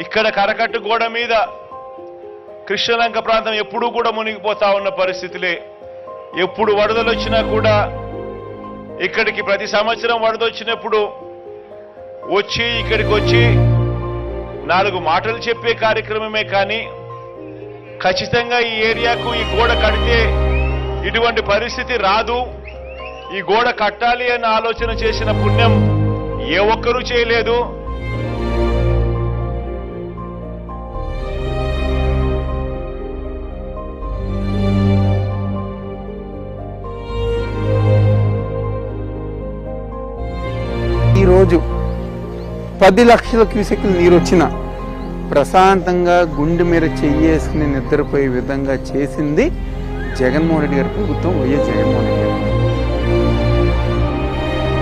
ఇక్కడ కరకట్టు గోడ మీద కృష్ణలంక ప్రాంతం ఎప్పుడూ కూడా మునిగిపోతా ఉన్న పరిస్థితులే. ఎప్పుడు వరదలు వచ్చినా కూడా ఇక్కడికి ప్రతి సంవత్సరం వరద వచ్చినప్పుడు ఇక్కడికి వచ్చి 4 మాటలు చెప్పే కార్యక్రమమే కానీ ఖచ్చితంగా ఈ ఏరియాకు ఈ గోడ కడితే ఇటువంటి పరిస్థితి రాదు, ఈ గోడ కట్టాలి అన్న ఆలోచన చేసిన పుణ్యం ఏ ఒక్కరూ చేయలేదు. ఈరోజు 10 లక్షల క్యూసెక్లు నీరు వచ్చినా ప్రశాంతంగా గుండె మీద చెయ్యేసుకుని నిద్రపోయే విధంగా చేసింది జగన్మోహన్ రెడ్డి గారి ప్రభుత్వం, వైఎస్ జగన్మోహన్ రెడ్డి గారు.